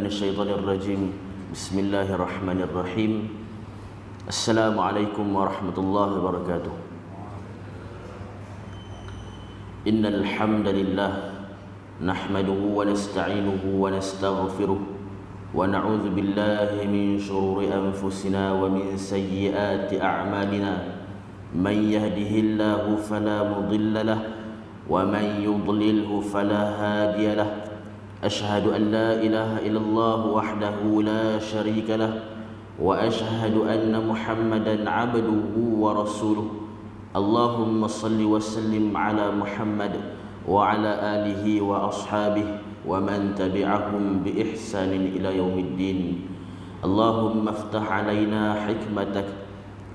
من الشيطان الرجيم بسم الله الرحمن الرحيم السلام عليكم ورحمة الله وبركاته إن الحمد لله نحمده ونستعينه ونستغفره ونعوذ بالله من شرور أنفسنا ومن سيئات أعمالنا من يهده الله فلا مضل له ومن يضلله فلا هادي له أشهد أن لا إله إلا الله وحده لا شريك له وأشهد أن محمدا عبده ورسوله اللهم صل وسلم على محمد وعلى آله وأصحابه ومن تبعهم بإحسان إلى يوم الدين اللهم افتح علينا حكمتك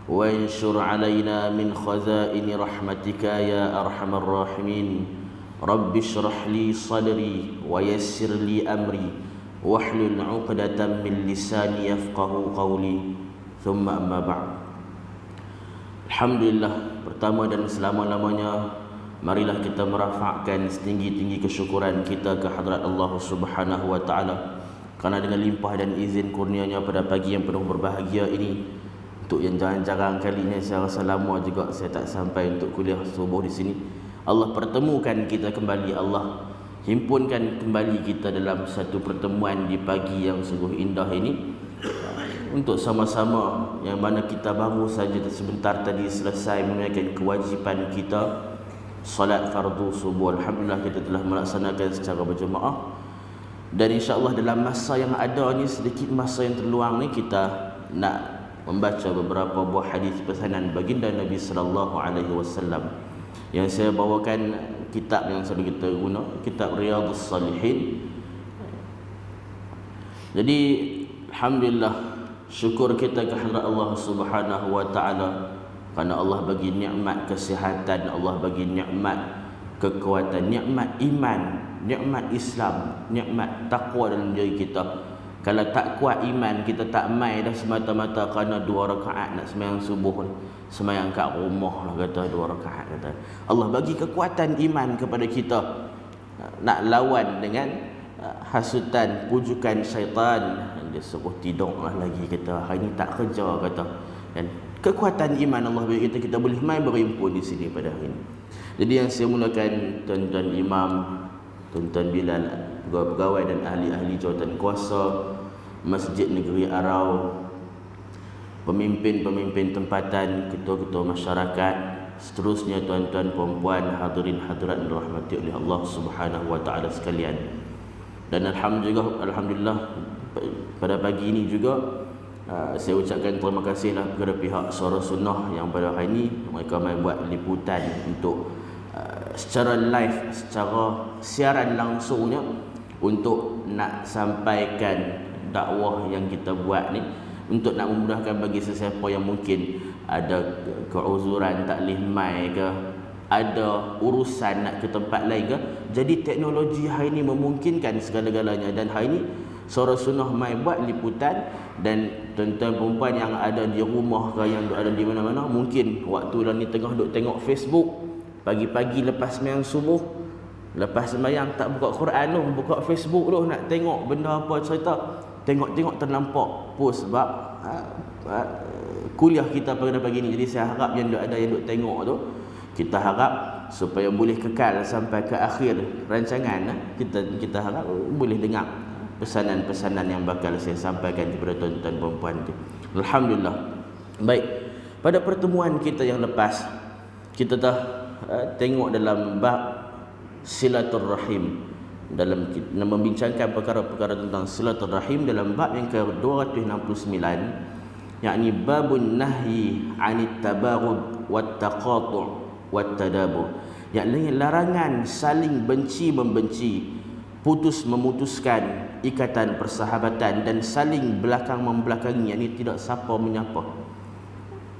وانشر علينا من خزائن رحمتك يا أرحم الراحمين رب اشرح لي صدري ويسر لي أمري واحلل عقدة من لساني يفقه قولي ثم أما بعد. Alhamdulillah, pertama dan selama-lamanya marilah kita merafakkan setinggi-tinggi kesyukuran kita ke hadrat Allah Subhanahu wa taala kerana dengan limpah dan izin kurnianya pada pagi yang penuh berbahagia ini, untuk yang jarang-jarang kalinya saya rasa lama juga saya tak sampai untuk kuliah subuh di sini, Allah pertemukan kita kembali, Allah himpunkan kembali kita dalam satu pertemuan di pagi yang sungguh indah ini untuk sama-sama yang mana kita baru saja sebentar tadi selesai menunaikan kewajipan kita salat fardu subuh. Alhamdulillah kita telah melaksanakan secara berjemaah, dan insya-Allah dalam masa yang ada ni, sedikit masa yang terluang ni, kita nak membaca beberapa buah hadis pesanan baginda Nabi sallallahu alaihi wasallam. Yang saya bawakan kitab yang selalu kita guna, kitab Riyadhus Salihin. Jadi alhamdulillah, syukur kita ke hadrat Allah Subhanahu wa taala kerana Allah bagi nikmat kesihatan, Allah bagi nikmat kekuatan, nikmat iman, nikmat Islam, nikmat takwa dalam diri kita. Kalau tak kuat iman, kita tak mai dah semata-mata kerana 2 rakaat nak sembahyang subuh ni, sembahyang kat rumah lah kata 2 rakaat kata. Allah bagi kekuatan iman kepada kita nak lawan dengan hasutan pujukan syaitan. Dia suruh tidur lah lagi, kata hari ni tak kerja kata. Dan kekuatan iman Allah bagi kita boleh mai berhimpun di sini pada hari ini. Jadi yang saya mulakan tuan-tuan imam, tuan-tuan Bilal, pegawai dan ahli-ahli jawatan kuasa Masjid Negeri Arau, pemimpin-pemimpin tempatan, ketua-ketua masyarakat, seterusnya tuan-tuan puan-puan, hadirin hadirat dirahmati oleh Allah Subhanahu wa taala sekalian. Dan alhamdulillah pada pagi ini juga saya ucapkan terima kasihlah kepada pihak Suara Sunnah yang pada hari ini mereka mai buat liputan untuk secara live, secara siaran langsungnya untuk nak sampaikan dakwah yang kita buat ni, untuk nak memudahkan bagi sesiapa yang mungkin ada keuzuran tak boleh mai ke, ada urusan nak ke tempat lain ke. Jadi teknologi hari ini memungkinkan segala-galanya, dan hari ini Suara Sunnah mai buat liputan, dan tuan-tuan perempuan yang ada di rumah ke, yang ada di mana-mana, mungkin waktu lah ni tengah duk tengok Facebook pagi-pagi lepas sembahyang subuh, lepas sembahyang tak buka Quran tu, buka Facebook tu nak tengok benda apa cerita, tengok-tengok ternampak post sebab kuliah kita pada pagi ni. Jadi saya harap yang ada yang duk tengok tu, kita harap supaya boleh kekal sampai ke akhir rancangan. Kita harap boleh dengar pesanan-pesanan yang bakal saya sampaikan kepada tuan-tuan perempuan tu. Alhamdulillah. Baik, pada pertemuan kita yang lepas kita dah tengok dalam bab silaturrahim, dalam membincangkan perkara-perkara tentang silaturrahim dalam bab yang ke-269, yakni babun nahyi 'anit tabaghud wat taqatu' wat tadabur, yakni larangan saling benci membenci, putus memutuskan ikatan persahabatan, dan saling belakang membelakangi, yakni tidak sapa menyapa.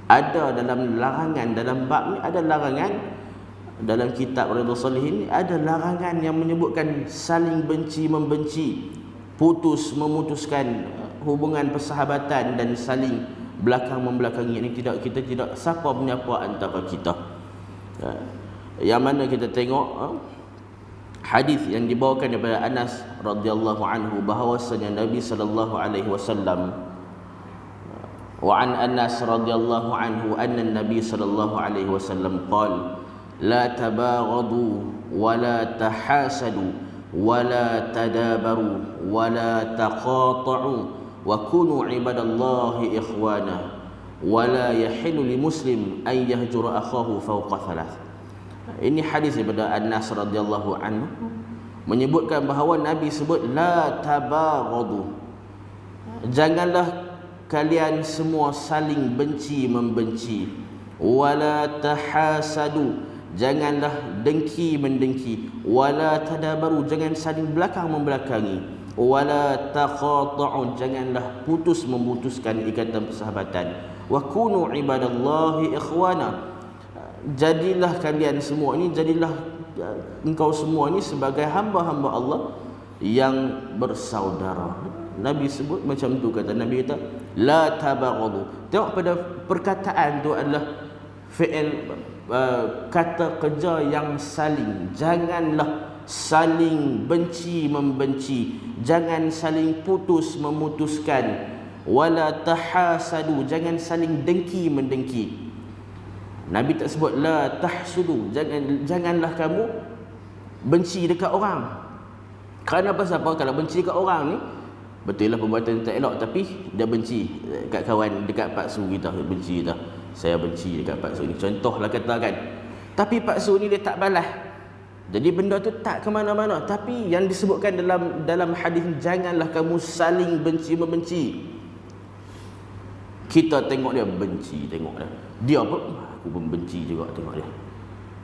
Ada dalam larangan, dalam bab ni ada larangan, dalam kitab Riyadhus Salihin ada larangan yang menyebutkan saling benci membenci, putus memutuskan hubungan persahabatan, dan saling belakang membelakangi, ini kita tidak sapa menyapa antara kita. Yang mana kita tengok hadis yang dibawakan daripada Anas radhiyallahu anhu bahawasanya Nabi sallallahu alaihi wasallam, wa an Anas radhiyallahu anhu anna Nabi sallallahu alaihi wasallam qala la tabaghadu wa la tahasadu wa la tadabaru wa la taqata'u wa kunu ibadallahi ikhwana wa la yahillu li muslim an yahjura akhahu fawqa thalath. Ini hadis daripada Anas radhiyallahu anhu menyebutkan bahawa Nabi sebut la tabaghadu, janganlah kalian semua saling benci membenci, wala tahasadu, janganlah dengki mendengki, wala tadabaru, jangan saling belakang membelakangi, wala taqata'u, janganlah putus memutuskan ikatan persahabatan, wa kunu ibadallahi ikhwana, jadilah kalian semua ini, jadilah engkau semua ini sebagai hamba-hamba Allah yang bersaudara. Nabi sebut macam tu, kata Nabi kata la tabaghadu. Tengok pada perkataan tu adalah fi'il, kata kerja yang saling. Janganlah saling benci membenci, jangan saling putus memutuskan, wala tahasadu, jangan saling dengki mendengki. Nabi tak sebut la tahsudu, janganlah kamu benci dekat orang. Kerana pasal apa? Kalau benci dekat orang ni, betul lah perbuatan tak elok, tapi dia benci dekat kawan, dekat Pak Su kita, benci kita. Saya benci dekat Pak Su ni, contohlah kata kan. Tapi Pak Su ni dia tak balas, jadi benda tu tak ke mana-mana. Tapi yang disebutkan dalam hadis, janganlah kamu saling benci membenci. Kita tengok dia benci, tengok dia apa, aku pun benci juga tengok dia,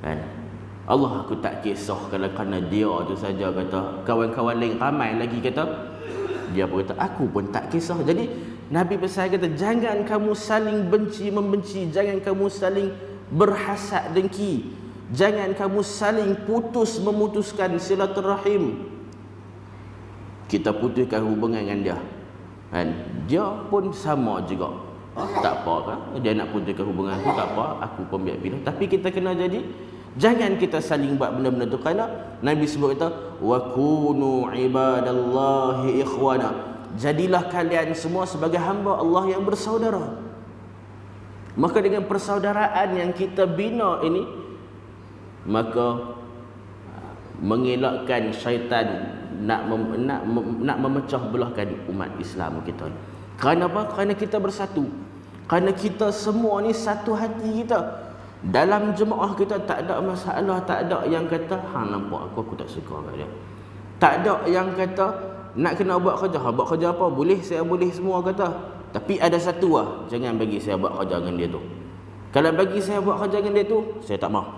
kan? Allah, aku tak kisah kalau kerana dia tu saja, kata kawan-kawan lain ramai lagi kata dia pun kata aku pun tak kisah. Jadi Nabi pesan kata jangan kamu saling benci membenci, jangan kamu saling berhasad dengki, jangan kamu saling putus memutuskan silaturahim. Kita putuskan hubungan dengan dia, kan? Dia pun sama juga. Tak apa kan, dia nak putuskan hubungan aku, tak apa, aku pun biar pilih. Tapi kita kena jadi, jangan kita saling buat benda-benda tu. Kerana Nabi sebut kata wa kunu ibadallahi ikhwana, jadilah kalian semua sebagai hamba Allah yang bersaudara. Maka dengan persaudaraan yang kita bina ini, maka mengelakkan syaitan nak memecah belahkan umat Islam kita. Kerana apa? Kerana kita bersatu. Kerana kita semua ni satu hati kita. Dalam jemaah kita tak ada masalah, tak ada yang kata hang nampak aku tak suka kat dia. Tak ada yang kata nak kena buat kerja. Buat kerja apa? Boleh, saya boleh semua kata. Tapi ada satu lah, jangan bagi saya buat kerja dengan dia tu. Kalau bagi saya buat kerja dengan dia tu, saya tak mau.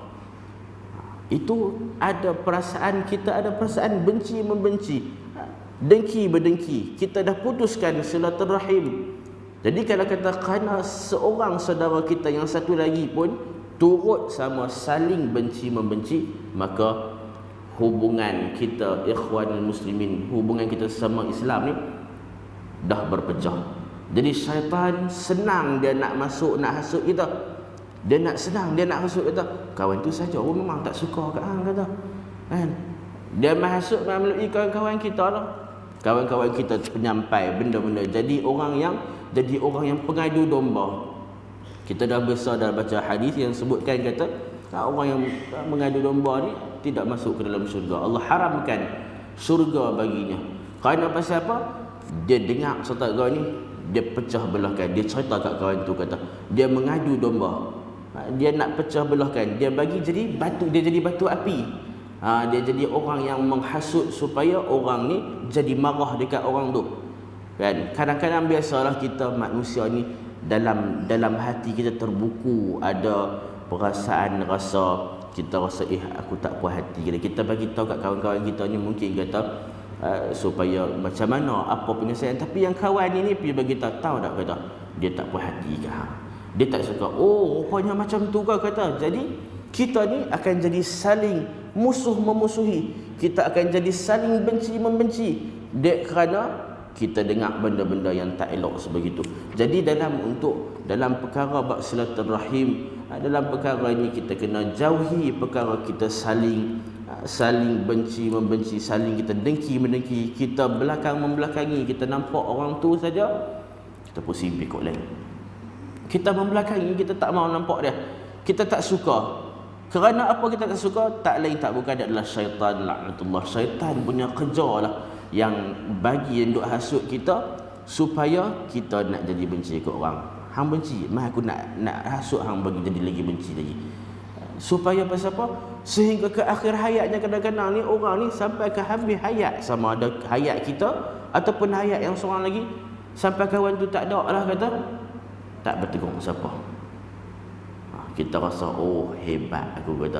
Itu ada perasaan, kita ada perasaan benci membenci, dengki berdengki. Kita dah putuskan silaturahim. Jadi kalau kata kerana seorang saudara kita yang satu lagi pun turut sama saling benci membenci, maka hubungan kita ikhwanul muslimin, hubungan kita sama Islam ni dah berpecah. Jadi syaitan senang dia nak masuk, nak hasut kita. Dia nak senang, dia nak hasut kita. Kawan tu saja, oh memang tak suka kat hang kata, kan? Dia menghasut melalui kawan-kawan kita lah. Kawan-kawan kita penyampai benda-benda, jadi orang yang pengadu domba. Kita dah besar dah baca hadis yang sebutkan kata orang yang mengadu domba ni tidak masuk ke dalam syurga. Allah haramkan syurga baginya. Kerana pasal apa? Dia dengar serta kawan ni, dia pecah belahkan. Dia cerita kat kawan tu kata dia mengadu domba. Dia nak pecah belahkan, dia bagi jadi batu, dia jadi batu api. Dia jadi orang yang menghasut supaya orang ni jadi marah dekat orang tu, kan? Kadang-kadang biasalah kita manusia ni dalam hati kita terbuku ada perasaan rasa, kita rasa aku tak puas hati. Kita bagi tahu kat kawan-kawan kita ni, mungkin kata supaya macam mana apa penyelesaian. Tapi yang kawan ini pergi bagi tahu tak, kata dia tak puas hati ke hang, dia tak suka. Oh rupanya macam tu ke, kata. Jadi kita ni akan jadi saling musuh memusuhi, kita akan jadi saling benci membenci, kerana kita dengar benda-benda yang tak elok sebegitu. Jadi dalam perkara bab silaturahim, dalam perkara ini kita kena jauhi perkara kita saling saling benci membenci, saling kita dengki mendengki, kita belakang membelakangi, kita nampak orang tu saja kita pusing pikuk lain, kita membelakangi, kita tak mau nampak dia, kita tak suka. Kerana apa kita tak suka? Tak lain tak bukan adalah syaitan, laknatullah. Syaitan punya kerja lah yang bagi yang duk hasut kita supaya kita nak jadi benci ke orang. Hang benci, mah aku nak hasut hang bagi jadi lagi benci lagi. Supaya pasal apa? Sehingga ke akhir hayatnya kadang-kadang ni orang ni sampai ke habis hayat, sama ada hayat kita ataupun hayat yang seorang lagi, sampai kawan tu tak ada lah kata, tak bertegur siapa. Kita rasa oh hebat aku kata,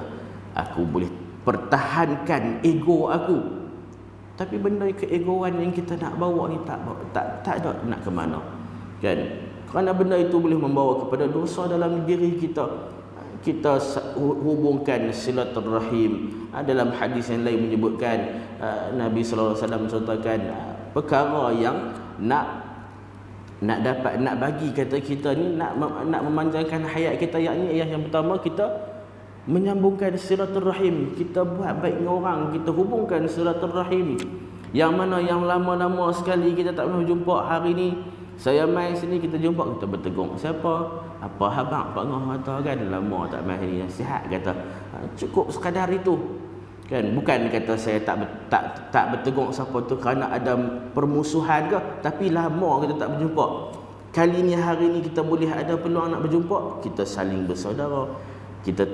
aku boleh pertahankan ego aku. Tapi benda keegoan yang kita nak bawa ni tak ada nak ke mana, kan? Kerana benda itu boleh membawa kepada dosa dalam diri kita. Kita hubungkan silaturahim. Dalam hadis yang lain menyebutkan Nabi sallallahu alaihi wasallam mencontohkan perkara yang nak bagi kata kita ni nak memanjangkan hayat kita, yakni yang pertama kita menyambungkan silaturahim, kita buat baik dengan orang, kita hubungkan silaturahim. Yang mana yang lama-lama sekali kita tak pernah jumpa, hari ni saya mai sini kita jumpa, kita bertegur, siapa? Apa habang Pak Ngah kata kan, lama tak mai sini, sihat kata. Cukup sekadar itu. Kan, bukan kata saya tak bertegur siapa tu kerana ada permusuhan ke, tapi lama kita tak berjumpa. Kali ni hari ni kita boleh ada peluang nak berjumpa, kita saling bersaudara, kita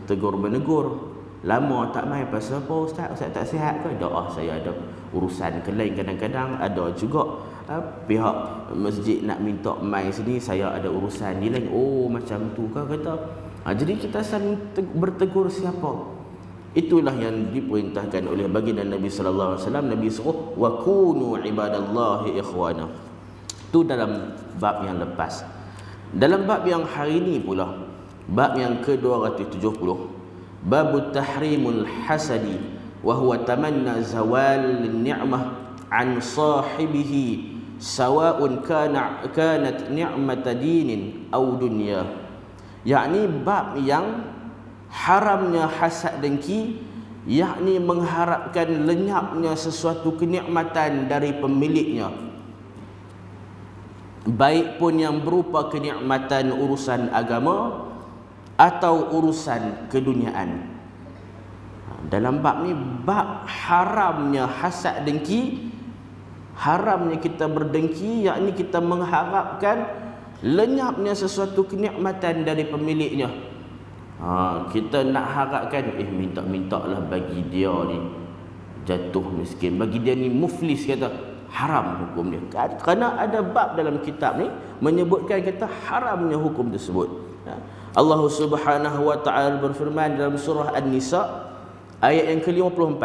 tegur menegur. Lama tak mai pasal apa ustaz tak sihat ke? Dah saya ada urusan ke lain, kadang-kadang ada juga pihak masjid nak minta mai sini, saya ada urusan ni lain. Oh macam tu ke kata. Jadi kita saling bertegur siapa. Itulah yang diperintahkan oleh baginda Nabi sallallahu alaihi wasallam. Nabi suruh wa kunu ibadallahi ikhwana. Itu dalam bab yang lepas. Dalam bab yang hari ini pula, bab yang ke-270, bab tahrimul hasadi wa huwa tamanna zawal ni'mah an sahibihi sawa'un kanat ni'mata dinin aw dunya. Yakni bab yang haramnya hasad dengki, yakni mengharapkan lenyapnya sesuatu kenikmatan dari pemiliknya, baik pun yang berupa kenikmatan urusan agama atau urusan keduniaan. Dalam bab ni, bab haramnya hasad dengki, haramnya kita berdengki, yakni kita mengharapkan lenyapnya sesuatu kenikmatan dari pemiliknya. Kita nak harapkan minta-mintalah bagi dia ni jatuh miskin, bagi dia ni muflis, kata haram hukum dia. Kerana ada bab dalam kitab ni menyebutkan kata haramnya hukum tersebut. Allah Subhanahu wa taala berfirman dalam surah An-Nisa ayat yang ke-54.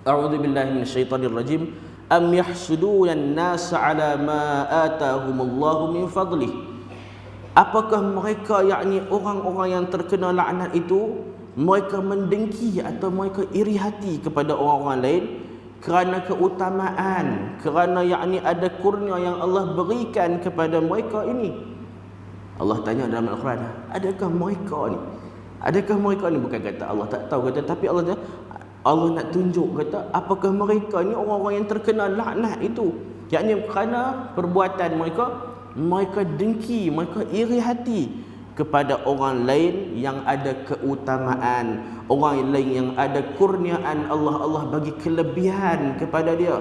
A'udzu billahi minasyaitonir rajim. Am yahsuduna an-nasa 'ala ma atahumullahu min fadlihi. Apakah mereka, yakni orang-orang yang terkena laknat itu, mereka mendengki atau mereka iri hati kepada orang-orang lain kerana keutamaan, kerana yakni ada kurnia yang Allah berikan kepada mereka ini? Allah tanya dalam Al-Quran, adakah mereka ni, bukan kata Allah tak tahu kata, tapi Allah nak tunjuk kata apakah mereka ni orang-orang yang terkena laknat itu, yakni kerana perbuatan mereka dengki, mereka iri hati kepada orang lain yang ada keutamaan, orang lain yang ada kurniaan Allah bagi kelebihan kepada dia.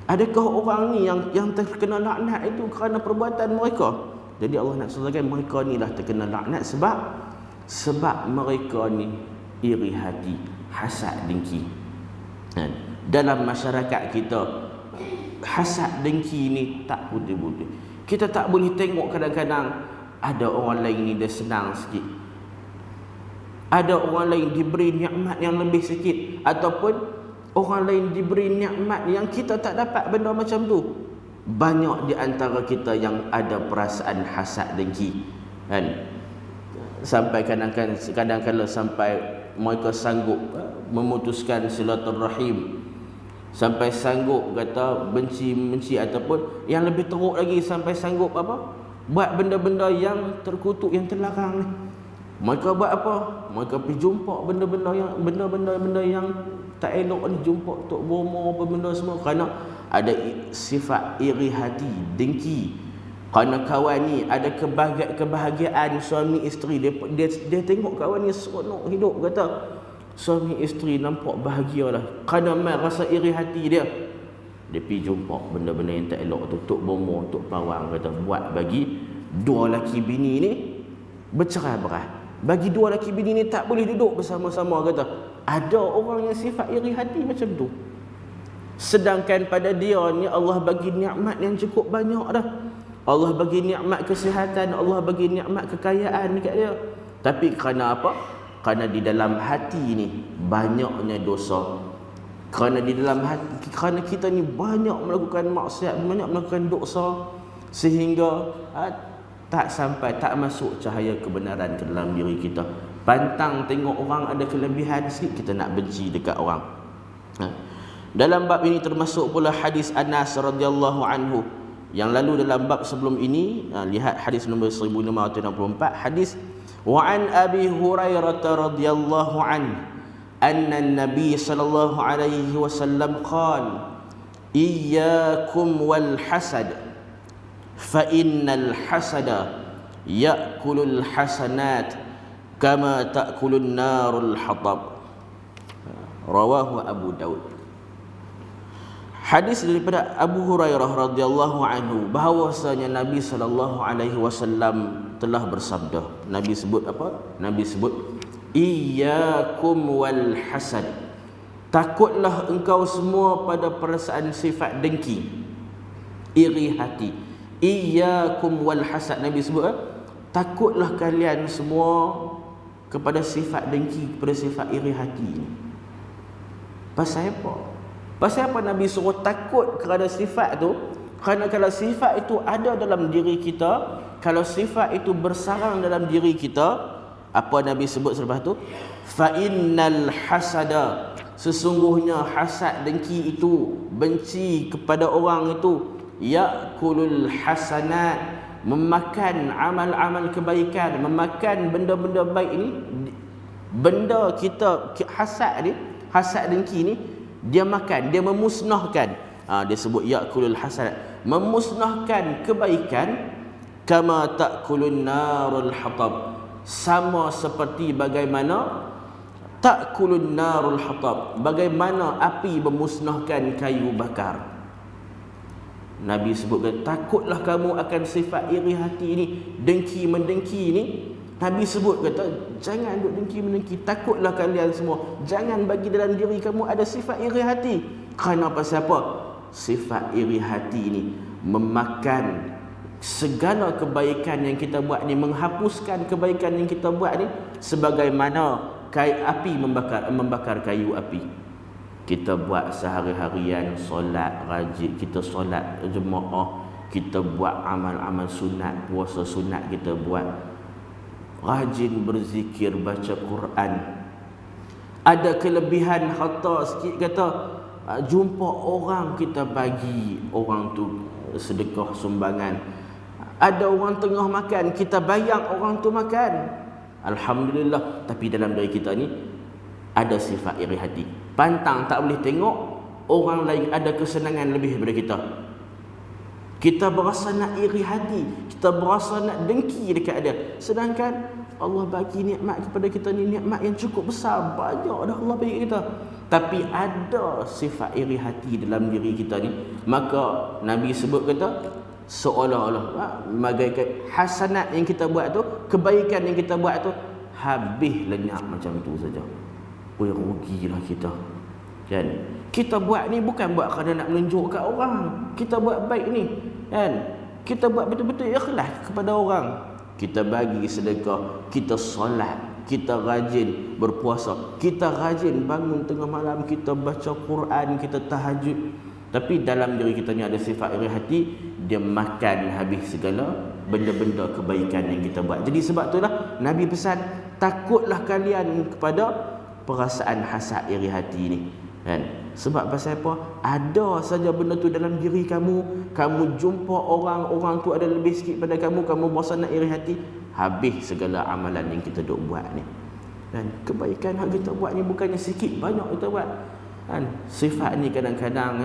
Adakah orang ni yang terkena laknat itu kerana perbuatan mereka? Jadi Allah nak sebutkan mereka ni lah terkena laknat sebab mereka ni iri hati, hasad dengki. Dalam masyarakat kita, hasad dengki ni tak putih-putih. Kita tak boleh tengok kadang-kadang ada orang lain ni dia senang sikit, ada orang lain diberi nikmat yang lebih sikit, ataupun orang lain diberi nikmat yang kita tak dapat benda macam tu. Banyak di antara kita yang ada perasaan hasad dengki, kan? Sampai kadang-kadang sampai mereka sanggup memutuskan silaturahim, sampai sanggup kata benci ataupun yang lebih teruk lagi, sampai sanggup buat benda-benda yang terkutuk, yang terlarang ni. Mereka buat apa? Mereka pergi jumpa benda-benda yang tak elok ni, jumpa tok bomo apa benda semua, kerana ada sifat iri hati, dengki. Kerana kawan ni ada kebahagiaan suami isteri, dia tengok kawan ni seronok hidup, kata suami isteri nampak bahagialah, kerana mai rasa iri hati dia pergi jumpa benda-benda yang tak elok tu, tok bomo, tok pawang, kata buat bagi dua laki bini ni bercerai-berai. Bagi dua laki bini ni tak boleh duduk bersama-sama, kata. Ada orang yang sifat iri hati macam tu. Sedangkan pada dia ni Allah bagi nikmat yang cukup banyak dah. Allah bagi nikmat kesihatan, Allah bagi nikmat kekayaan dekat dia. Tapi kerana apa? Kerana di dalam hati ni banyaknya dosa. Kerana di dalam hati, kerana kita ni banyak melakukan maksiat, banyak melakukan dosa, sehingga tak masuk cahaya kebenaran ke dalam diri kita. Pantang tengok orang ada kelebihan sikit, kita nak benci dekat orang. Dalam bab ini termasuk pula hadis Anas radhiyallahu anhu. Yang lalu dalam bab sebelum ini, lihat hadis nombor 1564, hadis wa an Abi Hurairah radhiyallahu anhu anna an-nabiy sallallahu alaihi wasallam qala iyyakum wal hasad fa innal hasada ya'kulul hasanat kama ta'kulun narul hatab. Rawahu Abu Daud. Hadis daripada Abu Hurairah radhiyallahu anhu, bahawasanya Nabi sallallahu alaihi wasallam telah bersabda. Nabi sebut apa? Nabi sebut iyyakum wal hasad. Takutlah engkau semua pada perasaan sifat dengki, iri hati. Iyyakum wal hasad. Nabi sebut takutlah kalian semua kepada sifat dengki, kepada sifat iri hati. Pasal apa? Pasal apa Nabi suruh takut kerana sifat tu? Kerana kalau sifat itu ada dalam diri kita, kalau sifat itu bersarang dalam diri kita, apa Nabi sebut selepas tu? Fa innal hasada, sesungguhnya hasad, dengki itu, benci kepada orang itu, ya'kulul hasanat, memakan amal-amal kebaikan, memakan benda-benda baik ni. Benda kita hasad ni, hasad dengki ni, dia makan, dia memusnahkan. Dia sebut ya'kulul hasanat, memusnahkan kebaikan, kama ta'kulun narul hatab, sama seperti bagaimana ta'kulun narul hatab, bagaimana api memusnahkan kayu bakar. Nabi sebutkan takutlah kamu akan sifat iri hati ni, dengki mendengki ni. Nabi sebut kata jangan duk dengki mendengki, takutlah kalian semua jangan bagi dalam diri kamu ada sifat iri hati. Kerana apa? Siapa? Sifat iri hati ni memakan segala kebaikan yang kita buat ni, menghapuskan kebaikan yang kita buat ni, sebagaimana api membakar kayu api. Kita buat sehari-harian, solat rajin, kita solat jemaah, kita buat amal-amal sunat, puasa sunat kita buat, rajin berzikir, baca Quran. Ada kelebihan harta sikit, kata jumpa orang kita bagi orang tu sedekah sumbangan. Ada orang tengah makan, kita bayang orang tu makan, alhamdulillah. Tapi dalam diri kita ni ada sifat iri hati. Pantang tak boleh tengok orang lain ada kesenangan lebih daripada kita. Kita berasa nak iri hati, kita berasa nak dengki dekat dia. Sedangkan Allah bagi nikmat kepada kita ni, nikmat yang cukup besar, banyak dah Allah bagi kita. Tapi ada sifat iri hati dalam diri kita ni, maka Nabi sebut kata seolah-olah bagaikan hasanat yang kita buat tu, kebaikan yang kita buat tu habis lenyap macam tu saja. Oi, rugilah kita. Kan? Kita buat ni bukan buat kerana nak menunjuk kat orang. Kita buat baik ni, kan? Kita buat betul-betul ikhlas kepada orang. Kita bagi sedekah, kita solat, kita rajin berpuasa, kita rajin bangun tengah malam, kita baca Quran, kita tahajud. Tapi dalam diri kita ni ada sifat iri hati, dia makan habis segala benda-benda kebaikan yang kita buat. Jadi sebab itulah Nabi pesan, takutlah kalian kepada perasaan hasad iri hati ni, kan? Sebab pasal apa? Ada saja benda tu dalam diri kamu, kamu jumpa orang tu ada lebih sikit pada kamu berasa nak iri hati, habis segala amalan yang kita duk buat ni. Dan kebaikan yang kita buat ni bukannya sikit banyak kita buat. Kan? Sifat ni kadang-kadang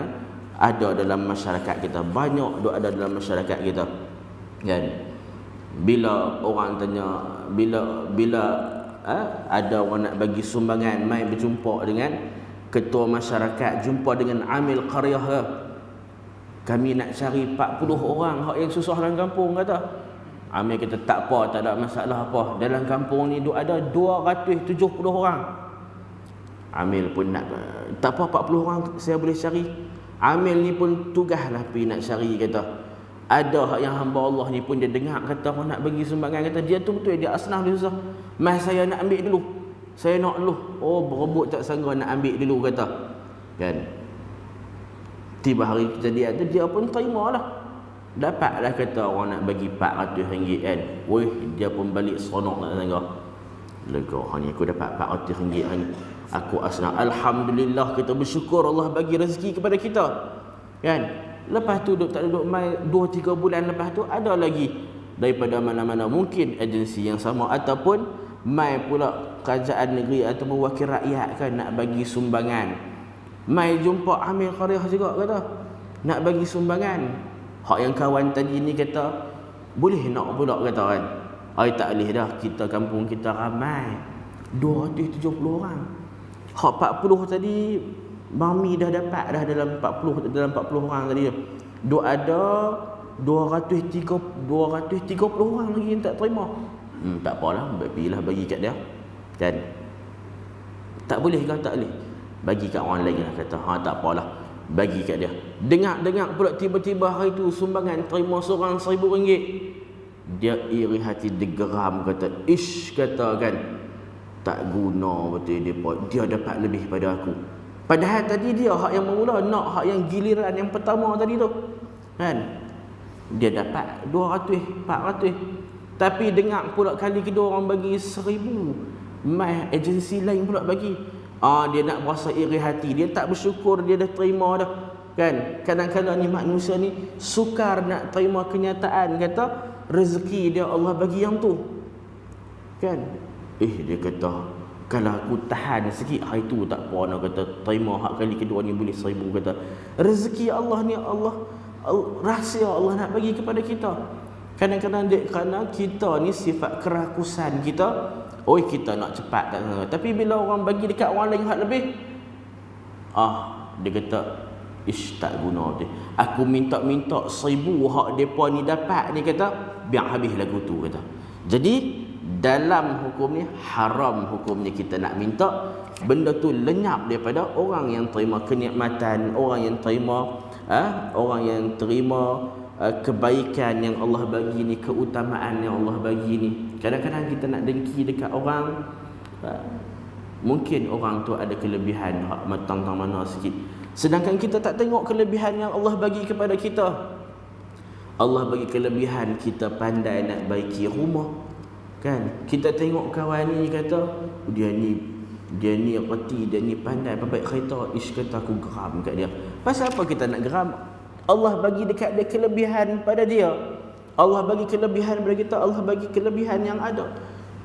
ada dalam masyarakat kita, banyak ada dalam masyarakat kita. Kan? Bila orang tanya, bila ada orang nak bagi sumbangan, mai berjumpa dengan ketua masyarakat, jumpa dengan amil qaryah ke, kami nak cari 40 orang hak yang susah dalam kampung, kata. Amil kata tak apa, tak ada masalah apa. Dalam kampung ni ada 270 orang. Amil pun nak, tak apa 40 orang saya boleh cari. Amil ni pun tugaslah pergi nak cari, kata. Ada hak yang hamba Allah ni pun dia dengar kata orang nak bagi sumbangan, kata dia tu betul dia asnaf dia susah. Mas saya nak ambil dulu. Saya nak dulu. Oh berebut tak sanggup nak ambil dulu, kata. Kan? Tiba hari kejadian tu dia pun terima lah. Dapatlah kata orang nak bagi RM400 kan. Weh, dia pun balik seronok nak tangga. Lega hari ni aku dapat RM400 hari ni. Aku asnaf. Alhamdulillah, kita bersyukur Allah bagi rezeki kepada kita. Kan? Lepas tu tak duduk mai 2-3 bulan lepas tu ada lagi daripada mana-mana, mungkin agensi yang sama ataupun mai pula kerajaan negeri ataupun wakil rakyat kan nak bagi sumbangan. Mai jumpa amil qaryah juga, kata nak bagi sumbangan. Hak yang kawan tadi ni kata boleh nak pula, kata kan. Ai tak boleh dah, kita kampung kita ramai 270 orang. Hak 40 tadi mami dah dapat dah dalam 40 orang tadi. Duk ada 230 orang lagi yang tak terima. Tak apalah, bilah bagi kat dia. Kan? Tak boleh ke? Tak boleh. Bagi kat orang lain lah, kata. Tak apalah. Bagi kat dia. Dengar pula tiba-tiba hari tu sumbangan terima seorang RM1,000. Dia iri hati, digeram, kata. Ish, kata kan. Tak guna betul dia dapat lebih pada aku. Padahal tadi dia hak yang bermula, nak hak yang giliran yang pertama tadi tu. Kan? Dia dapat 200, 400. Tapi dengar pula kali kedua orang bagi 1,000. Mai agensi lain pula bagi. Dia nak berasa iri hati, dia tak bersyukur dia dah terima dah. Kan? Kadang-kadang ni manusia ni sukar nak terima kenyataan, kata rezeki dia Allah bagi yang tu. Kan? Dia kata kalau aku tahan sikit hari tu tak apa nak, kata terima hak kali kedua ni boleh 1,000, kata. Rezeki Allah ni Allah rahsia Allah nak bagi kepada kita. Kadang-kadang kerana kita ni sifat kerakusan kita, kita nak cepat tak. Tapi bila orang bagi dekat orang lain hak lebih, dia kata ish, tak guna tu. Aku minta 1,000 hak depa ni dapat ni, kata biar habis lagu tu, kata. Jadi dalam hukum ni haram hukumnya kita nak minta benda tu lenyap daripada orang yang terima kenikmatan, orang yang terima kebaikan yang Allah bagi ni, keutamaan yang Allah bagi ni. Kadang-kadang kita nak dengki dekat orang, mungkin orang tu ada kelebihan tentang mana sikit, sedangkan kita tak tengok kelebihan yang Allah bagi kepada kita. Allah bagi kelebihan kita pandai nak baiki rumah. Kan? Kita tengok kawan ni, kata dia ni reti, dia ni pandai perbaik kereta. Ish, kata aku geram kat dia. Pasal apa kita nak geram? Allah bagi dekat dia kelebihan pada dia. Allah bagi kelebihan pada kita, Allah bagi kelebihan yang ada.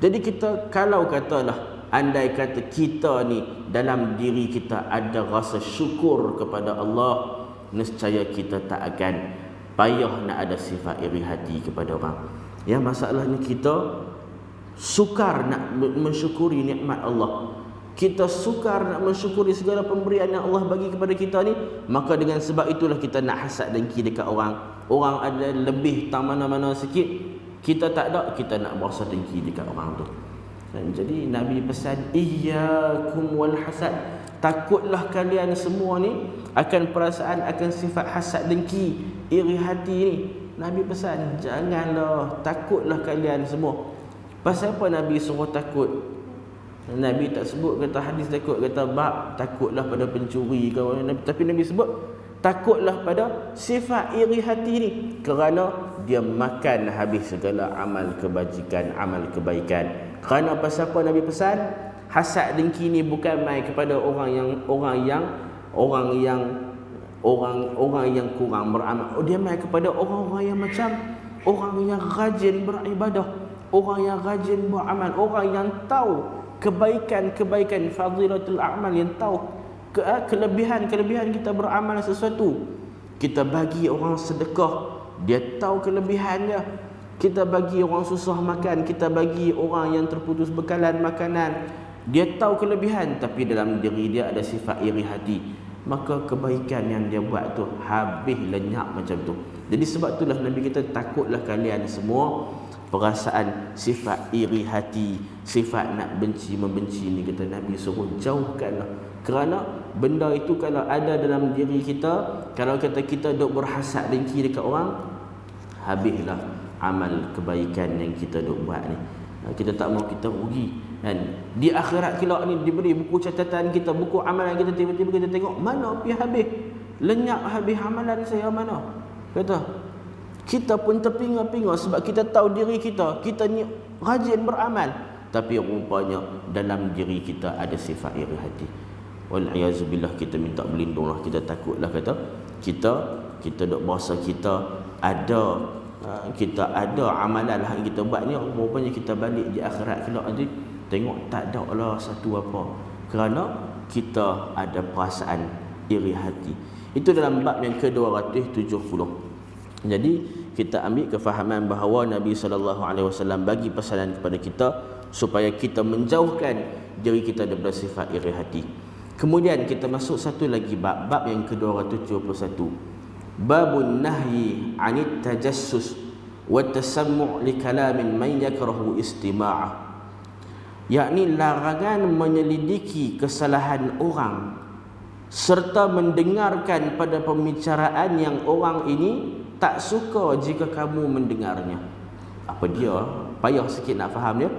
Jadi kita, kalau katalah andai kata kita ni dalam diri kita ada rasa syukur kepada Allah, nescaya kita tak akan payah nak ada sifat iri hati kepada orang. Ya, masalahnya kita sukar nak mensyukuri nikmat Allah. Kita sukar nak mensyukuri segala pemberian yang Allah bagi kepada kita ni. Maka dengan sebab itulah kita nak hasad dengki dekat orang. Orang ada lebih tak mana-mana sikit, kita tak ada, kita nak berasa dengki dekat orang tu. Dan jadi Nabi pesan, iyyakum wal hasad. Takutlah kalian semua ni akan perasaan, akan sifat hasad dengki, iri hati ni. Nabi pesan, janganlah, takutlah kalian semua. Pasal apa Nabi suruh takut? Nabi tak sebut kata hadis takut, kata bab takutlah pada pencuri ke, tapi Nabi sebut takutlah pada sifat iri hati ni, kerana dia makan habis segala amal kebajikan, amal kebaikan. Kerana pasal apa Nabi pesan? Hasad dengki ni bukan mai kepada orang yang kurang beramal. Dia mai kepada orang-orang yang macam orang yang rajin beribadah, orang yang rajin beramal, orang yang tahu kebaikan-kebaikan, fadilatul a'mal, yang tahu kelebihan-kelebihan kita beramal sesuatu. Kita bagi orang sedekah, dia tahu kelebihannya. Kita bagi orang susah makan, kita bagi orang yang terputus bekalan makanan, dia tahu kelebihan, tapi dalam diri dia ada sifat iri hati. Maka kebaikan yang dia buat tu habis lenyap macam tu. Jadi sebab itulah Nabi kita, takutlah kalian semua perasaan sifat iri hati, sifat nak benci membenci ni, kata Nabi suruh jauhkanlah. Kerana benda itu kalau ada dalam diri kita, kalau kata kita duk berhasad dengki dekat orang, habislah amal kebaikan yang kita duk buat ni. Kita tak mau kita rugi, kan? Di akhirat kelak ni diberi buku catatan kita, buku amalan kita, tiba-tiba kita tengok mana pergi habis, lenyap habis amalan saya mana. Kata kita pun terpinga-pinga sebab kita tahu diri kita ni rajin beramal, tapi rupanya dalam diri kita ada sifat iri hati. Wal-iazubillah, kita minta berlindunglah, kita takutlah, kata kita duk berasa kita ada amalan yang kita buat ni, rupanya kita balik di akhirat kelak nanti tengok tak ada lah satu apa, kerana kita ada perasaan iri hati. Itu dalam bab yang ke-270. Jadi kita ambil kefahaman bahawa Nabi SAW bagi pesanan kepada kita supaya kita menjauhkan diri kita daripada sifat iri hati. Kemudian kita masuk satu lagi bab yang ke-271. Babun nahyi 'anit tajassus wa tasammu' li kalamin man yakrahu istima'ah. Yakni larangan menyelidiki kesalahan orang serta mendengarkan pada pembicaraan yang orang ini tak suka jika kamu mendengarnya. Apa dia? Payah sikit nak faham dia.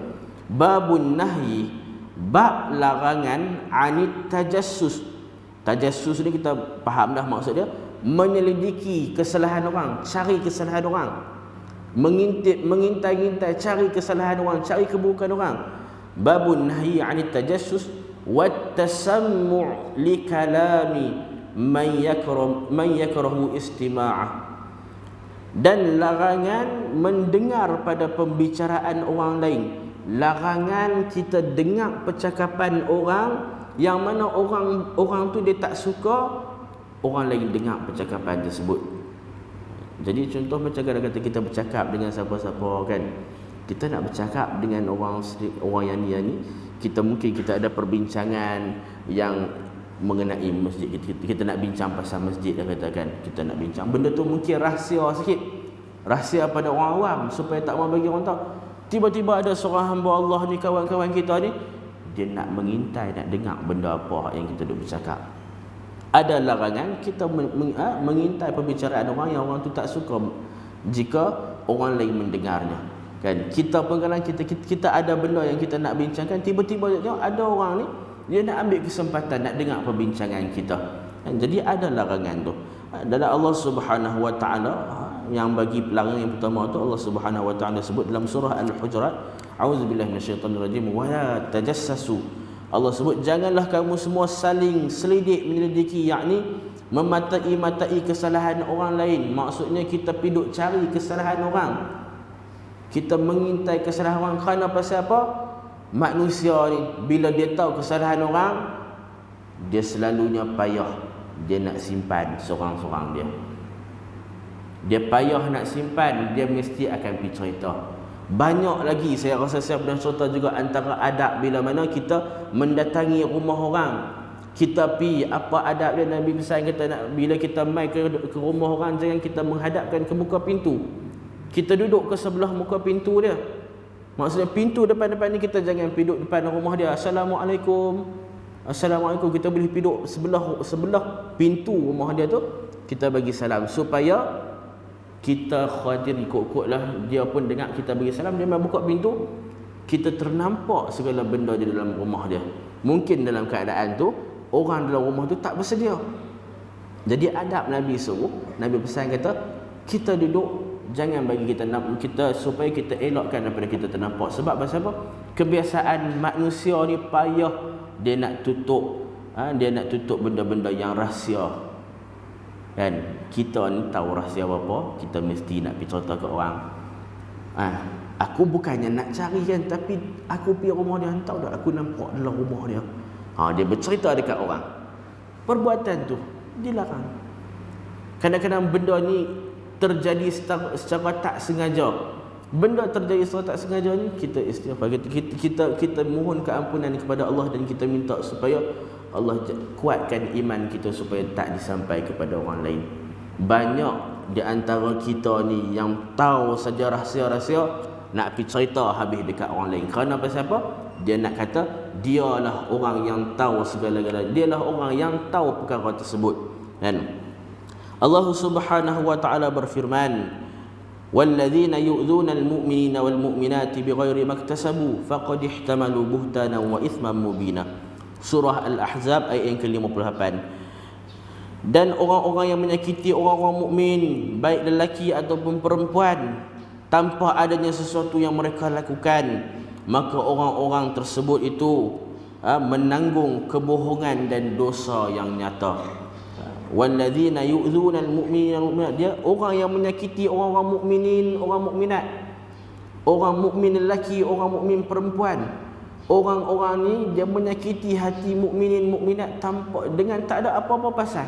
Babun nahyi, bab larangan 'anit tajassus. Tajassus ni kita faham dah maksud dia, menyelidiki kesalahan orang, cari kesalahan orang, mengintip, mengintai-ngintai, cari kesalahan orang, cari keburukan orang. Babun nahyi 'anit tajassus wat tasammu' li kalami man yakrahu istima'ah. Dan larangan mendengar pada pembicaraan orang lain, larangan kita dengar percakapan orang yang mana orang tu dia tak suka orang lain dengar percakapan tersebut. Jadi contoh macam kata kita bercakap dengan siapa-siapa, kan, kita nak bercakap dengan orang yang ni, kita mungkin kita ada perbincangan yang mengenai masjid, kita nak bincang pasal masjid, dia katakan kita nak bincang benda tu mungkin rahsia sikit, rahsia pada orang awam supaya tak mau bagi orang tahu. Tiba-tiba ada seorang hamba Allah ni, kawan-kawan kita ni, dia nak mengintai, nak dengar benda apa yang kita duk bercakap. Ada larangan kita mengintai pembicaraan orang yang orang tu tak suka jika orang lain mendengarnya, kan. Kita pun kadang kita ada benda yang kita nak bincangkan, tiba-tiba ada orang ni dia nak ambil kesempatan nak dengar perbincangan kita, kan. Jadi ada larangan tu. Dalam Allah Subhanahu Wa Taala yang bagi larangan yang pertama tu, Allah Subhanahu Wa Taala sebut dalam surah Al-Hujurat, a'udzubillahi minasyaitonirrajim, wa la tajassasu. Allah sebut janganlah kamu semua saling selidik menyelidiki, yakni mematai-matai kesalahan orang lain. Maksudnya kita piduk cari kesalahan orang, kita mengintai kesalahan orang. Kerana pasal apa? Manusia ni bila dia tahu kesalahan orang, dia selalunya payah dia nak simpan seorang-seorang dia. Dia payah nak simpan, dia mesti akan pergi cerita. Banyak lagi saya rasa saya pernah cerita juga, antara adab bila mana kita mendatangi rumah orang, kita pi apa adab dia. Nabi pesan kata nak, bila kita mai ke rumah orang, jangan kita menghadapkan ke muka pintu, kita duduk ke sebelah muka pintu dia. Maksudnya pintu depan-depan ni kita jangan duduk depan rumah dia, Assalamualaikum, Assalamualaikum. Kita boleh duduk sebelah pintu rumah dia tu, kita bagi salam supaya kita khawatir ikut-ikutlah dia pun dengar kita bagi salam, dia mai buka pintu, kita ternampak segala benda di dalam rumah dia. Mungkin dalam keadaan tu orang dalam rumah tu tak bersedia. Jadi adab Nabi suruh, Nabi pesan kata kita duduk, jangan bagi kita supaya kita elakkan daripada kita ternampak. Sebab pasal apa? Kebiasaan manusia ni payah dia nak tutup, dia nak tutup benda-benda yang rahsia, kan. Kita ni tahu rahsia apa, kita mesti nak pergi cerita ke orang. Aku bukannya nak cari kan, tapi aku pergi rumah dia, tahu tak aku nampak dalam rumah dia. Dia bercerita dekat orang. Perbuatan tu dilarang. Kadang-kadang benda ni terjadi secara tak sengaja. Benda terjadi secara tak sengaja ni, kita istighfar, kita mohon keampunan kepada Allah, dan kita minta supaya Allah kuatkan iman kita supaya tak disampai kepada orang lain. Banyak di antara kita ni yang tahu saja rahsia-rahsia, nak pergi cerita habis dekat orang lain. Kerana pasal apa? Dia nak kata dialah orang yang tahu segala-galanya, dialah orang yang tahu perkara tersebut. Kan? Allah Subhanahu wa taala berfirman, "Walladzina yu'dzuna al-mu'minina wal mu'minati bighairi maktasabu faqad ihtamalu buhtanan wa ithman mubina." Surah Al-Ahzab ayat yang ke-58. Dan orang-orang yang menyakiti orang-orang mukmin, baik lelaki ataupun perempuan, tanpa adanya sesuatu yang mereka lakukan, maka orang-orang tersebut itu menanggung kebohongan dan dosa yang nyata. Walladzina yu'dzuna al-mu'minina wal mu'minat, dia orang yang menyakiti orang-orang mukminin, orang mukminat, orang mukmin lelaki, orang mukmin perempuan. Orang-orang ni dia menyakiti hati mukminin mukminat tanpa, dengan tak ada apa-apa pasal.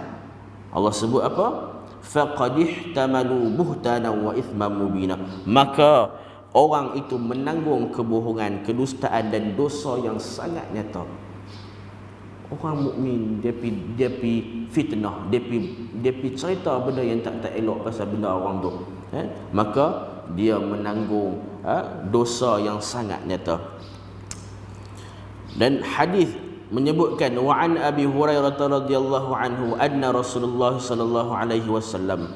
Allah sebut apa? Faqad ihtamalu buhtanan wa ithman mubina. Maka orang itu menanggung kebohongan, kedustaan dan dosa yang sangat nyata. Orang mukmin dia pi fitnah, dia pi cerita benda yang tak elok pasal benda orang tu, maka dia menanggung dosa yang sangat nyata. Dan hadis menyebutkan, wa an Abi Hurairah radhiyallahu anhu anna Rasulullah sallallahu alaihi wasallam,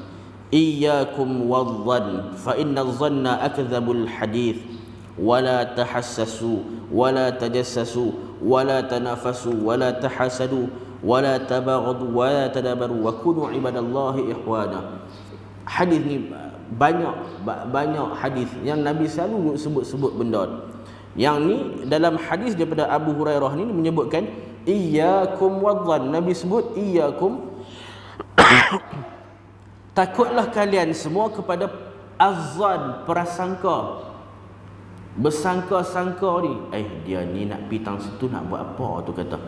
iyyakum wadh-dhann fa inna adh-dhanna akdhabul hadith wa la tahassasu wa la tajassasu wa la tanafasu wa la tahasadu wa la tabaghadu wa la tadabaru wa kunu ibadallahi ikhwana. Hadis ni banyak hadis yang Nabi selalu sebut benda. Yang ni dalam hadis daripada Abu Hurairah ni menyebutkan iyyakum wadh-dhann. Nabi sebut iyyakum takutlah kalian semua kepada azan, prasangka, bersangka-sangka ni. Dia ni nak pergi tang situ nak buat apa tu kata.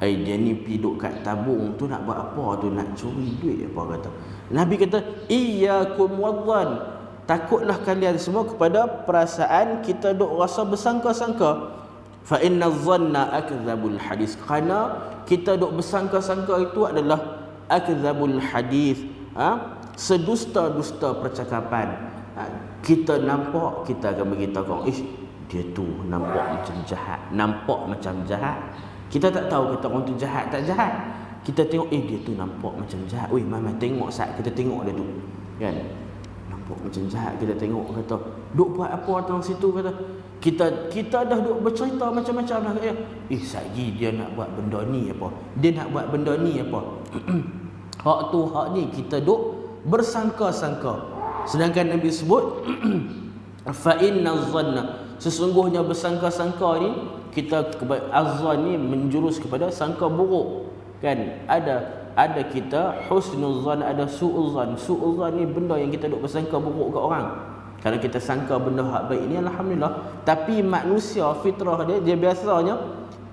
Dia ni pergi duduk kat tabung tu nak buat apa tu, nak curi duit apa kata. Nabi kata iyyakum wadh-dhann, takutlah kalian semua kepada perasaan kita duk rasa bersangka-sangka. Fa inna dhanna akdzabul hadis, kerana kita duk bersangka-sangka itu adalah akdzabul hadis, sedusta-dusta percakapan. Kita nampak, kita akan beritahu, dia tu nampak macam jahat, nampak macam jahat. Kita tak tahu kata orang tu jahat tak jahat. Kita tengok dia tu nampak macam jahat. Mama tengok saat kita tengok dia tu, kan? Macam jahat, kita tengok kata duk buat apa tang situ, kata kita dah duk bercerita macam-macam dah kata sagi dia nak buat benda ni apa, dia nak buat benda ni apa. Hak tu hak ni kita duk bersangka-sangka. Sedangkan Nabi sebut fa inna dhanna, sesungguhnya bersangka-sangka ni, kita azan ni menjurus kepada sangka buruk, kan? Ada kita husnul zan, ada su'ul zan. Su'ul zan ni benda yang kita duk bersangka buruk kat orang. Kalau kita sangka benda hak baik ni, alhamdulillah. Tapi manusia fitrah dia biasanya,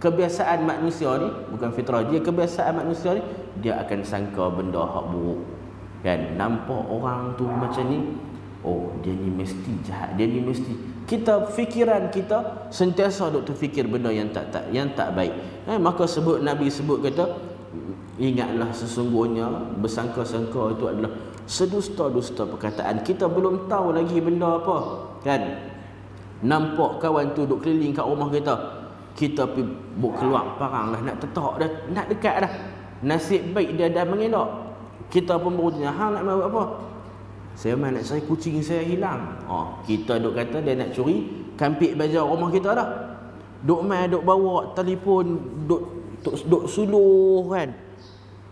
kebiasaan manusia ni, bukan fitrah, dia kebiasaan manusia ni, dia akan sangka benda hak buruk, kan? Nampak orang tu macam ni, dia ni mesti jahat, dia ni mesti. Fikiran kita sentiasa duk terfikir benda yang tak baik. Maka Nabi sebut kata, ingatlah sesungguhnya bersangka-sangka itu adalah sedusta-dusta perkataan. Kita belum tahu lagi benda apa, kan? Nampak kawan tu duk keliling kat rumah kita pergi keluar parang dah, nak tetak dah, nak dekat dah. Nasib baik dia dah mengelak. Kita pun baru tanya, hang nak buat apa? Saya nak cari kucing saya hilang. Kita duk kata dia nak curi kampik baja rumah kita dah. Duk bawa telefon, duk suluh, kan?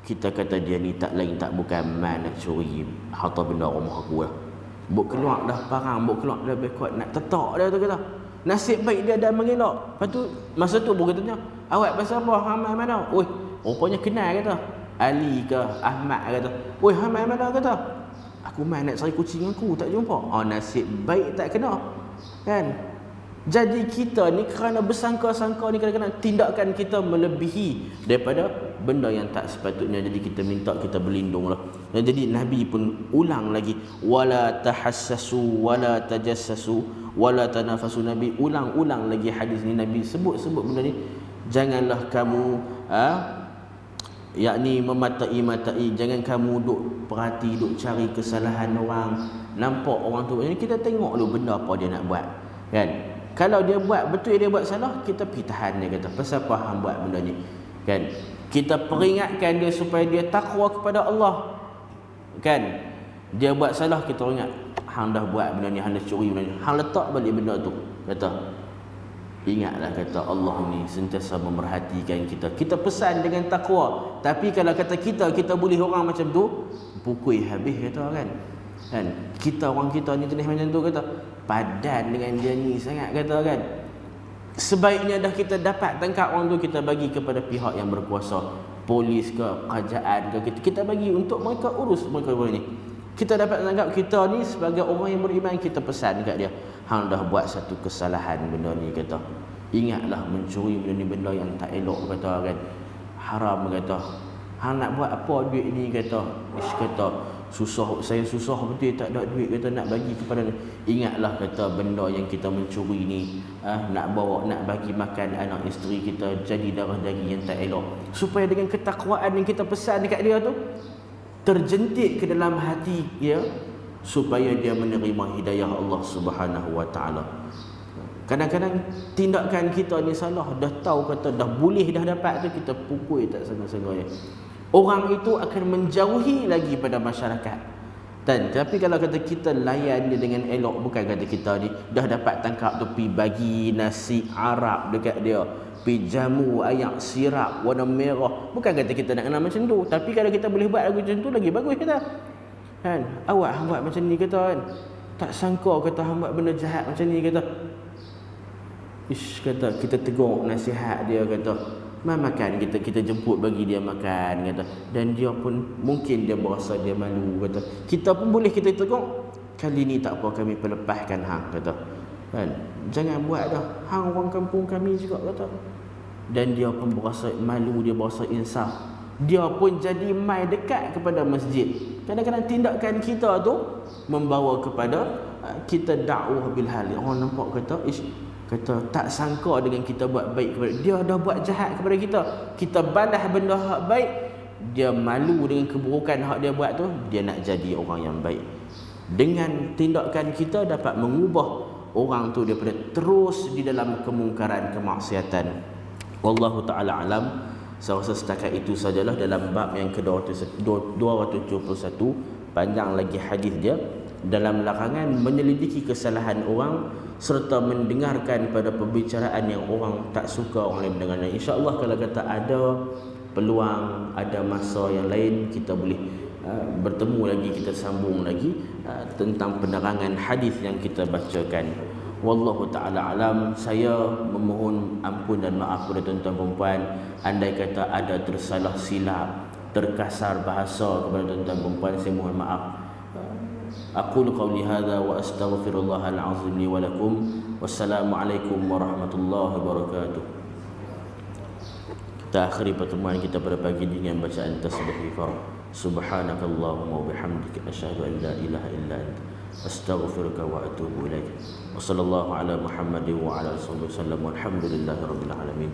Kita kata dia ni tak lain tak bukan man nak curi harta benda rumah aku lah. Buk keluar dah parang, buk keluar dah bekot, nak tetak dia tu kata. Nasib baik dia dah mengelak. Lepas tu masa tu baru katanya, awak pasal apa? Hamai mana? Rupanya kenal kata. Ali ke Ahmad kata. Hamai mana kata? Aku main nak cari kucing aku tak jumpa. Nasib baik tak kena. Kan? Jadi kita ni kerana bersangka-sangka ni kadang-kadang tindakan kita melebihi daripada benda yang tak sepatutnya. Jadi kita minta kita berlindunglah. Dan jadi Nabi pun ulang lagi, wala tahassasu wala tajassasu wala tanafasu. Nabi ulang-ulang lagi hadis ni, Nabi sebut-sebut benda ni. Janganlah kamu yakni mematai-matai, jangan kamu duk perhati, duk cari kesalahan orang. Nampak orang tu, kita tengok dulu benda apa dia nak buat, kan? Kalau dia buat betul, dia buat salah, kita pergi tahan dia, kata pasal apa hang buat benda ni, kan? Kita peringatkan dia supaya dia takwa kepada Allah, kan? Dia buat salah, kita ingat hang dah buat benda ni, hang dah curi benda ni, hang letak balik benda tu, kata ingatlah, kata Allah ni sentiasa memerhatikan kita. Kita pesan dengan takwa, tapi kalau kata kita boleh orang macam tu, pukul habis, kata, kan? Kita orang kita ni jenis macam tu, kata padan dengan dia ni sangat, kata, kan? Sebaiknya dah kita dapat tangkap orang tu, kita bagi kepada pihak yang berkuasa, polis ke, kerajaan ke, kita bagi untuk mereka urus mereka ni. Kita dapat tangkap kita ni sebagai orang yang beriman, kita pesan dekat dia, hang dah buat satu kesalahan benda ni, kata ingatlah mencuri benda ni benda yang tak elok, kata, kan? Haram, kata. Hang nak buat apa duit ni, kata. Kata susah, saya susah betul tak ada duit, kata nak bagi kepada ni. Ingatlah, kata benda yang kita mencuri ni nak bawa, nak bagi makan anak isteri kita, jadi darah daging yang tak elok. Supaya dengan ketakwaan yang kita pesan dekat dia tu terjentik ke dalam hati dia, supaya dia menerima hidayah Allah Subhanahu wa taala. Kadang-kadang tindakan kita ni salah, dah tahu, kata dah boleh dah dapat tu, kita pukul tak sangka-sangka. Orang itu akan menjauhi lagi pada masyarakat. Dan tapi kalau kata kita layan dia dengan elok, bukan kata kita ni dah dapat tangkap tu pi bagi nasi Arab dekat dia, pi jamu ayak sirap warna merah, bukan kata kita nak kenal macam tu. Tapi kalau kita boleh buat lagu macam tu, lagi bagus, kata, kan? Awak hang buat macam ni, kata, kan? Tak sangka, kata, hang buat benda jahat macam ni, kata. Kata kita tegur, nasihat dia, kata makan, kita jemput bagi dia makan, kata. Dan dia pun mungkin dia berasa dia malu, kata. Kita pun boleh kita tegur, kali ni tak apa, kami pelepaskan hang, kata, kan? Jangan buat dah, hang orang kampung kami juga, kata. Dan dia pun berasa malu, dia berasa insaf, dia pun jadi mai dekat kepada masjid. Kadang-kadang tindakan kita tu membawa kepada kita dakwah bil hal. Orang nampak, kata, kata tak sangka dengan kita buat baik kepada dia, dah buat jahat kepada kita, kita balas benda hak baik, dia malu dengan keburukan hak dia buat tu, dia nak jadi orang yang baik. Dengan tindakan kita dapat mengubah orang tu daripada terus di dalam kemungkaran, kemaksiatan. Wallahu ta'ala alam. Saya rasa setakat itu sajalah dalam bab yang ke-271. Panjang lagi hadis dia dalam larangan menyelidiki kesalahan orang serta mendengarkan pada pembicaraan yang orang tak suka orang lain mendengarnya. InsyaAllah kalau kata ada peluang, ada masa yang lain, kita boleh bertemu lagi, kita sambung lagi tentang penerangan hadis yang kita bacakan. Wallahu ta'ala alam. Saya memohon ampun dan maaf kepada tuan-tuan dan puan, andai kata ada tersalah silap, terkasar bahasa kepada tuan-tuan dan puan, saya mohon maaf. Aqulu qawli hadha wa astaghfirullahal azim li wa lakum. Wassalamualaikum warahmatullahi wabarakatuh. Kita akhiri pertemuan kita pada pagi ini dengan bacaan tasbih ifar. Subhanakallahumma wa bihamdika asyhadu an la ilaha illa anta astaghfiruka wa atubu ilaik. Wa sallallahu ala Muhammadin wa ala alihi wasallam. Walhamdulillahirabbil alamin.